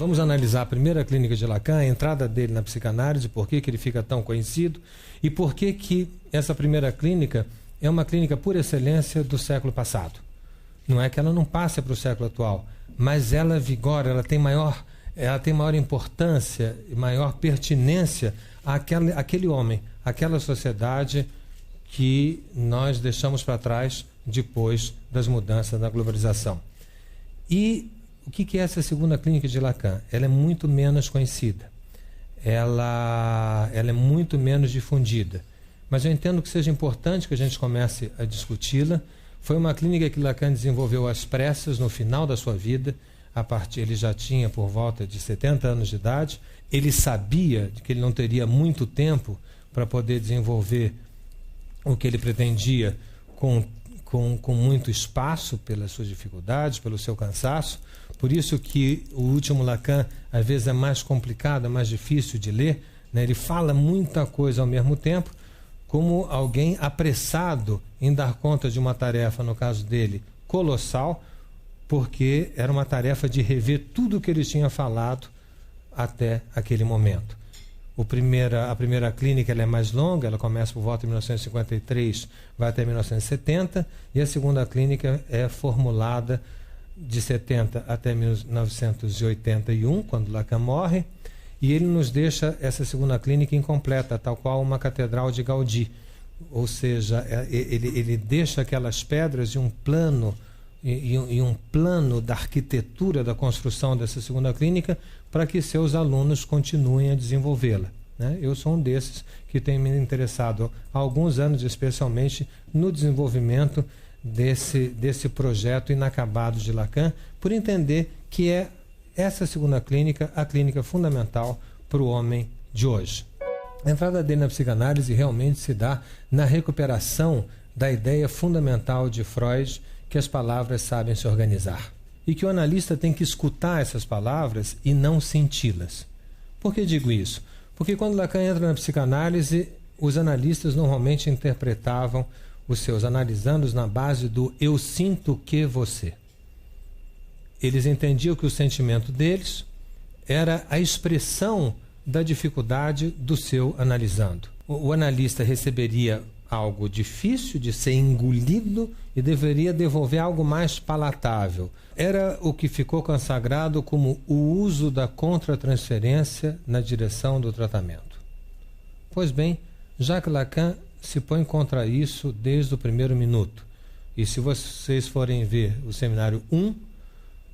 Vamos analisar a primeira clínica de Lacan, a entrada dele na psicanálise, por que ele fica tão conhecido e por que essa primeira clínica é uma clínica por excelência do século passado. Não é que ela não passe para o século atual, mas ela vigora, ela tem maior importância e maior pertinência àquele homem, àquela sociedade que nós deixamos para trás depois das mudanças da globalização. E o que é essa segunda clínica de Lacan? Ela é muito menos conhecida, ela é muito menos difundida, mas eu entendo que seja importante que a gente comece a discuti-la. Foi uma clínica que Lacan desenvolveu às pressas no final da sua vida. Ele já tinha por volta de 70 anos de idade, ele sabia que ele não teria muito tempo para poder desenvolver o que ele pretendia com muito espaço, pelas suas dificuldades, pelo seu cansaço. Por isso que o último Lacan, às vezes, é mais complicado, é mais difícil de ler, né? Ele fala muita coisa ao mesmo tempo, como alguém apressado em dar conta de uma tarefa, no caso dele, colossal, porque era uma tarefa de rever tudo o que ele tinha falado até aquele momento. A primeira clínica ela é mais longa, ela começa por volta de 1953, vai até 1970, e a segunda clínica é formulada de 70 até 1981, quando Lacan morre, e ele nos deixa essa segunda clínica incompleta, tal qual uma catedral de Gaudí. Ou seja, ele deixa aquelas pedras de um plano e um plano da arquitetura da construção dessa segunda clínica para que seus alunos continuem a desenvolvê-la, né? Eu sou um desses que tem me interessado há alguns anos, especialmente no desenvolvimento desse projeto inacabado de Lacan, por entender que é essa segunda clínica a clínica fundamental para o homem de hoje. A entrada dele na psicanálise realmente se dá na recuperação da ideia fundamental de Freud, que as palavras sabem se organizar. E que o analista tem que escutar essas palavras e não senti-las. Por que digo isso? Porque quando Lacan entra na psicanálise, os analistas normalmente interpretavam os seus analisandos na base do eu sinto que você. Eles entendiam que o sentimento deles era a expressão da dificuldade do seu analisando. O analista receberia algo difícil de ser engolido e deveria devolver algo mais palatável. Era o que ficou consagrado como o uso da contratransferência na direção do tratamento. Pois bem, Jacques Lacan se põe contra isso desde o primeiro minuto. E se vocês forem ver o seminário 1,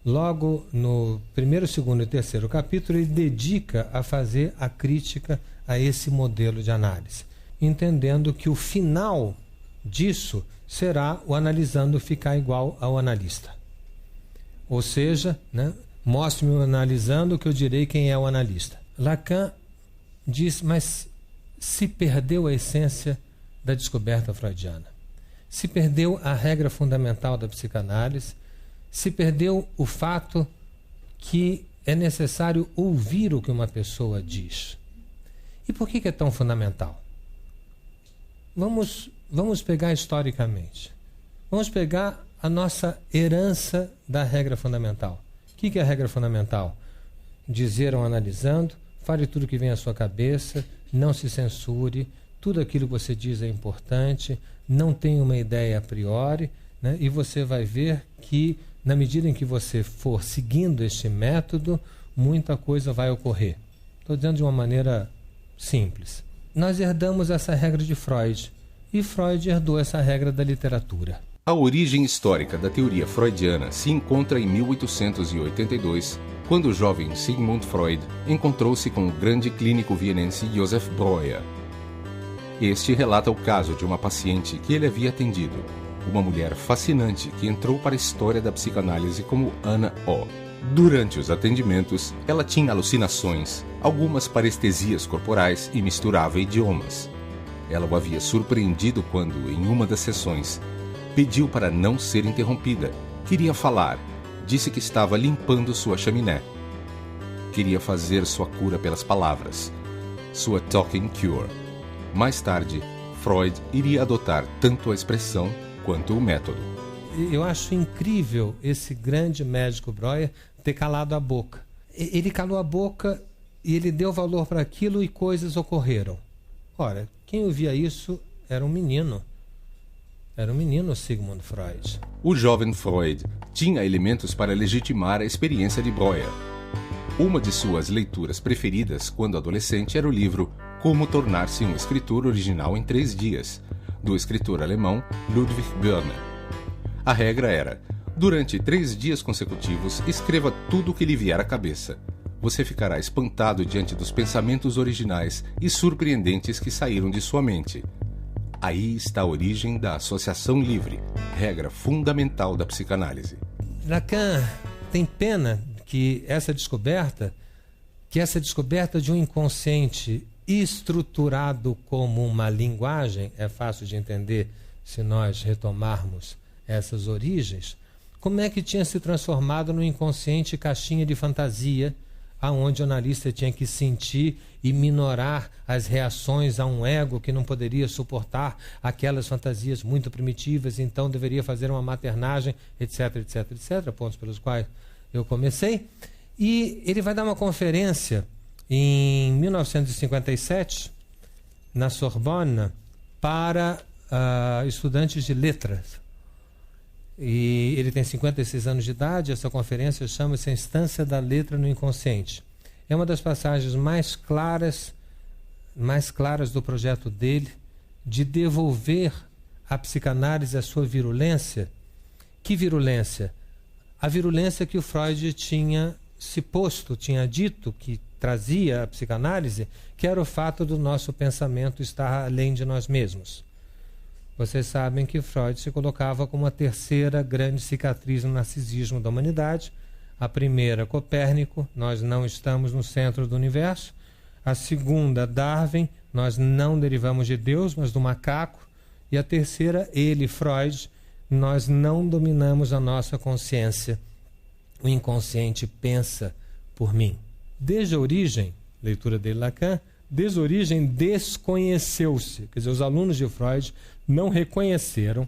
logo no primeiro, segundo e terceiro capítulo, ele dedica a fazer a crítica a esse modelo de análise, entendendo que o final disso será o analisando ficar igual ao analista. Ou seja, né, mostre-me o analisando que eu direi quem é o analista. Lacan diz, mas se perdeu a essência da descoberta freudiana, se perdeu a regra fundamental da psicanálise, se perdeu o fato que é necessário ouvir o que uma pessoa diz. E por que é tão fundamental? Vamos pegar historicamente. Vamos pegar a nossa herança da regra fundamental. O que é a regra fundamental? Dizer ao analisando, fale tudo que vem à sua cabeça, não se censure, tudo aquilo que você diz é importante, não tenha uma ideia a priori, né? E você vai ver que, na medida em que você for seguindo este método, muita coisa vai ocorrer. Estou dizendo de uma maneira simples. Nós herdamos essa regra de Freud, e Freud herdou essa regra da literatura. A origem histórica da teoria freudiana se encontra em 1882, quando o jovem Sigmund Freud encontrou-se com o grande clínico vienense Joseph Breuer. Este relata o caso de uma paciente que ele havia atendido, uma mulher fascinante que entrou para a história da psicanálise como Anna O. Durante os atendimentos, ela tinha alucinações, algumas parestesias corporais e misturava idiomas. Ela o havia surpreendido quando, em uma das sessões, pediu para não ser interrompida. Queria falar. Disse que estava limpando sua chaminé. Queria fazer sua cura pelas palavras. Sua talking cure. Mais tarde, Freud iria adotar tanto a expressão quanto o método. Eu acho incrível esse grande médico Breuer ter calado a boca. ele calou a boca e ele deu valor para aquilo e coisas ocorreram. Ora, quem ouvia isso era um menino. Era um menino, Sigmund Freud. O jovem Freud tinha elementos para legitimar a experiência de Breuer. Uma de suas leituras preferidas quando adolescente era o livro Como Tornar-se um Escritor Original em 3 Dias, do escritor alemão Ludwig Börne. A regra era: durante 3 dias consecutivos, escreva tudo o que lhe vier à cabeça. Você ficará espantado diante dos pensamentos originais e surpreendentes que saíram de sua mente. Aí está a origem da associação livre, regra fundamental da psicanálise. Lacan tem pena que essa descoberta de um inconsciente estruturado como uma linguagem, é fácil de entender se nós retomarmos essas origens, como é que tinha se transformado no inconsciente caixinha de fantasia, aonde o analista tinha que sentir e minorar as reações a um ego que não poderia suportar aquelas fantasias muito primitivas, então deveria fazer uma maternagem, etc, etc, etc, pontos pelos quais eu comecei. E ele vai dar uma conferência em 1957, na Sorbonne, para estudantes de letras. E ele tem 56 anos de idade. Essa conferência chama-se A Instância da Letra no Inconsciente. É uma das passagens mais claras do projeto dele, de devolver à psicanálise a sua virulência. Que virulência? A virulência que o Freud tinha se posto, tinha dito que trazia a psicanálise, que era o fato do nosso pensamento estar além de nós mesmos. Vocês sabem que Freud se colocava como a terceira grande cicatriz no narcisismo da humanidade. A primeira, Copérnico, nós não estamos no centro do universo. A segunda, Darwin, nós não derivamos de Deus, mas do macaco. E a terceira, ele, Freud, nós não dominamos a nossa consciência. O inconsciente pensa por mim. Desde a origem, leitura dele Lacan, desde a origem desconheceu-se. Quer dizer, os alunos de Freud não reconheceram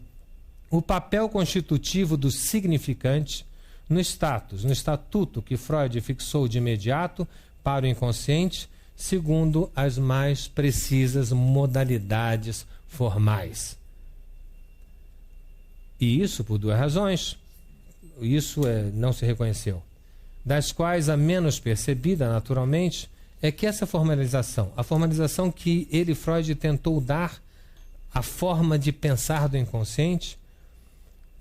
o papel constitutivo do significante no estatuto que Freud fixou de imediato para o inconsciente, segundo as mais precisas modalidades formais. E isso por 2 razões. Isso não se reconheceu. Das quais a menos percebida, naturalmente, é que essa formalização, a formalização que ele, Freud, tentou dar à forma de pensar do inconsciente,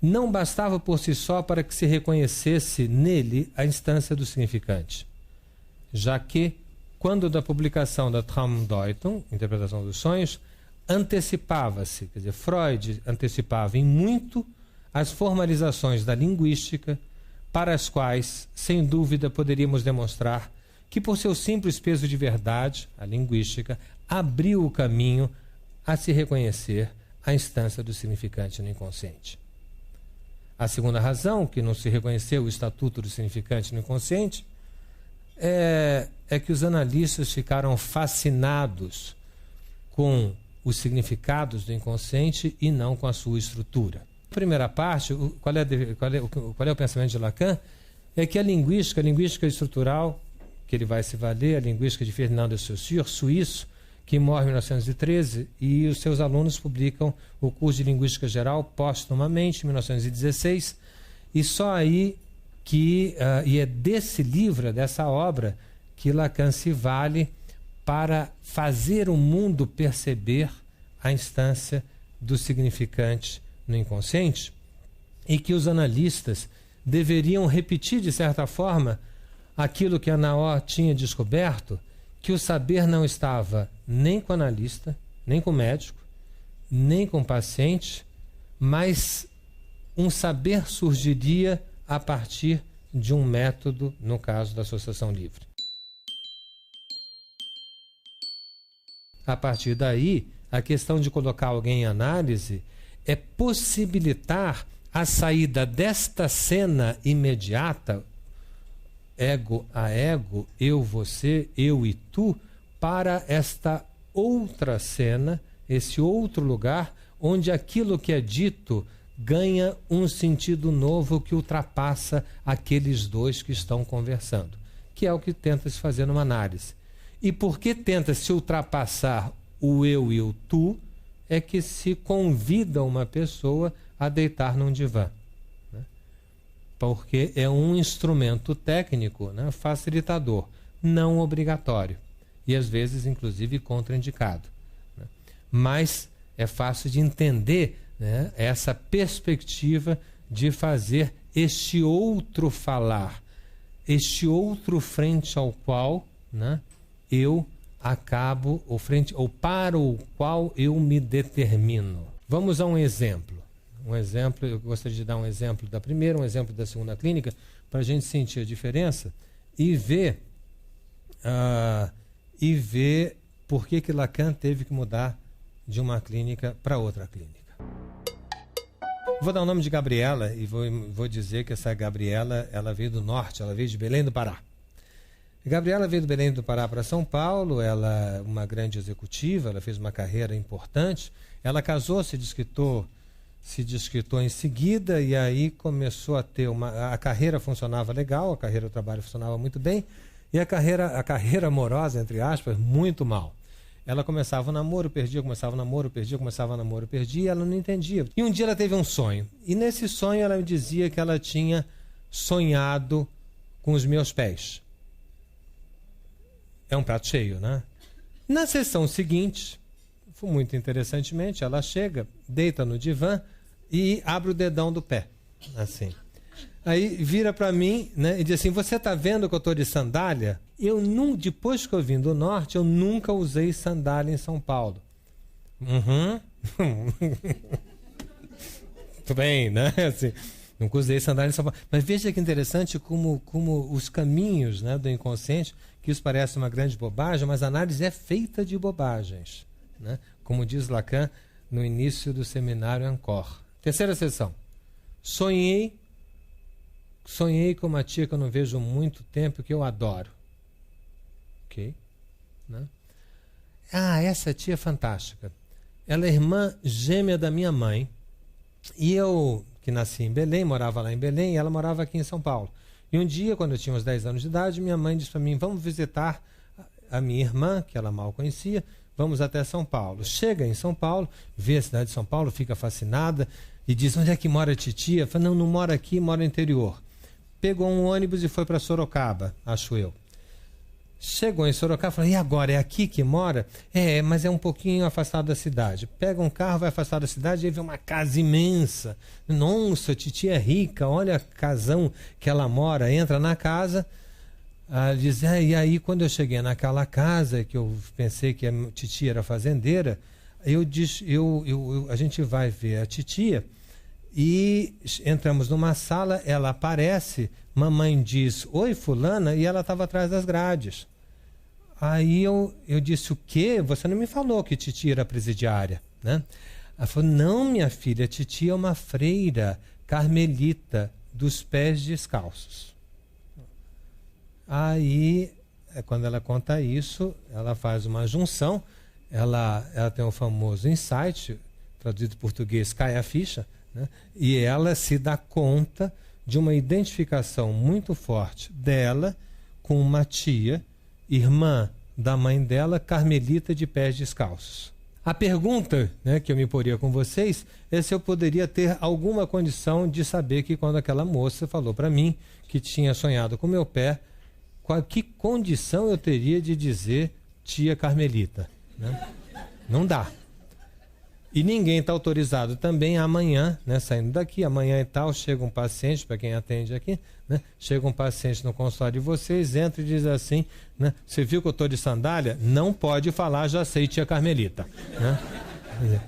não bastava por si só para que se reconhecesse nele a instância do significante. Já que, quando da publicação da Traumdeutung, Interpretação dos Sonhos, antecipava-se, quer dizer, Freud antecipava em muito as formalizações da linguística, para as quais, sem dúvida, poderíamos demonstrar que, por seu simples peso de verdade, a linguística abriu o caminho a se reconhecer a instância do significante no inconsciente. A segunda razão que não se reconheceu o estatuto do significante no inconsciente é que os analistas ficaram fascinados com os significados do inconsciente e não com a sua estrutura. A primeira parte, qual é o pensamento de Lacan? É que a linguística estrutural, que ele vai se valer, a linguística de Ferdinand de Saussure, suíço, que morre em 1913, e os seus alunos publicam o curso de Linguística Geral póstumamente, em 1916, e só aí e é desse livro, dessa obra, que Lacan se vale para fazer o mundo perceber a instância do significante no inconsciente, e que os analistas deveriam repetir, de certa forma, aquilo que a Naor tinha descoberto, que o saber não estava nem com o analista, nem com o médico, nem com o paciente, mas um saber surgiria a partir de um método, no caso da associação livre. A partir daí, a questão de colocar alguém em análise é possibilitar a saída desta cena imediata, ego a ego, eu, você, eu e tu, para esta outra cena, esse outro lugar, onde aquilo que é dito ganha um sentido novo que ultrapassa aqueles dois que estão conversando, que é o que tenta se fazer numa análise. E porque tenta se ultrapassar o eu e o tu, é que se convida uma pessoa a deitar num divã, né? Porque é um instrumento técnico, né, facilitador, não obrigatório. E às vezes, inclusive, contraindicado, né? Mas é fácil de entender, né, essa perspectiva de fazer este outro falar, este outro frente ao qual, né, eu acabo, ou para o qual eu me determino. Vamos a um exemplo. Eu gostaria de dar um exemplo da primeira, um exemplo da segunda clínica, para a gente sentir a diferença e ver por que Lacan teve que mudar de uma clínica para outra clínica. Vou dar o nome de Gabriela e vou dizer que essa Gabriela, ela veio do norte, ela veio de Belém do Pará. Gabriela veio do Belém do Pará para São Paulo, ela é uma grande executiva, ela fez uma carreira importante, ela casou, se desquitou em seguida e aí começou a ter a carreira funcionava legal, a carreira do trabalho funcionava muito bem e a carreira amorosa, entre aspas, muito mal. Ela começava o namoro, perdia, começava o namoro, perdia, começava o namoro, perdia, e ela não entendia. E um dia ela teve um sonho. E nesse sonho ela me dizia que ela tinha sonhado com os meus pés. É um prato cheio, né? Na sessão seguinte, muito interessantemente, ela chega, deita no divã e abre o dedão do pé, assim. Aí vira para mim, né, e diz assim, você está vendo que eu estou de sandália? Depois que eu vim do norte, eu nunca usei sandália em São Paulo. Uhum. Tudo bem, né? Assim, nunca usei sandália em São Paulo. Mas veja que interessante como os caminhos, né, do inconsciente, que isso parece uma grande bobagem, mas a análise é feita de bobagens, né? Como diz Lacan no início do seminário Ancor. Terceira sessão. Sonhei com uma tia que eu não vejo há muito tempo, que eu adoro. Ok? Né? Essa tia é fantástica. Ela é irmã gêmea da minha mãe. E eu, que nasci em Belém, morava lá em Belém, e ela morava aqui em São Paulo. E um dia, quando eu tinha uns 10 anos de idade, minha mãe disse para mim, vamos visitar a minha irmã, que ela mal conhecia, vamos até São Paulo. Chega em São Paulo, vê a cidade de São Paulo, fica fascinada e diz, onde é que mora a titia? Fala, não mora aqui, mora no interior. Pegou um ônibus e foi para Sorocaba, acho eu. Chegou em Sorocaba e falou, e agora, é aqui que mora? Mas é um pouquinho afastado da cidade. Pega um carro, vai afastado da cidade e vê uma casa imensa. Nossa, a titia é rica, olha a casão que ela mora. Entra na casa, diz, e aí quando eu cheguei naquela casa, que eu pensei que a titia era fazendeira, a gente vai ver a titia. E entramos numa sala, ela aparece, mamãe diz, oi fulana, e ela estava atrás das grades. Aí eu disse, o quê? Você não me falou que titia era presidiária, né? Ela falou, não minha filha, titia é uma freira carmelita dos pés descalços. Aí, quando ela conta isso, ela faz uma junção, ela tem o famoso insight, traduzido em português, cai a ficha, né? E ela se dá conta de uma identificação muito forte dela com uma tia, irmã da mãe dela, carmelita de pés descalços. A pergunta, né, que eu me poria com vocês é se eu poderia ter alguma condição de saber que quando aquela moça falou para mim que tinha sonhado com meu pé, que condição eu teria de dizer tia carmelita, né? Não dá. E ninguém está autorizado também amanhã, né, saindo daqui, amanhã e tal, chega um paciente, para quem atende aqui, né, chega um paciente no consultório de vocês, entra e diz assim, né, você viu que eu estou de sandália? Não pode falar, já sei, tia Carmelita. Né?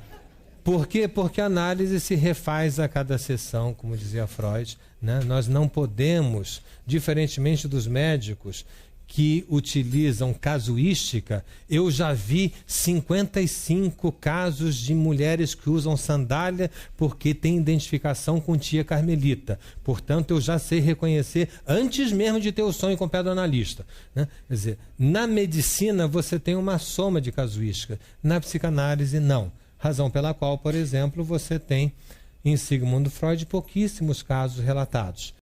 Por quê? Porque a análise se refaz a cada sessão, como dizia Freud, né? Nós não podemos, diferentemente dos médicos, que utilizam casuística, eu já vi 55 casos de mulheres que usam sandália porque tem identificação com tia Carmelita. Portanto, eu já sei reconhecer antes mesmo de ter o sonho com o pé do analista. Né? Quer dizer, na medicina você tem uma soma de casuística, na psicanálise não. Razão pela qual, por exemplo, você tem em Sigmund Freud pouquíssimos casos relatados.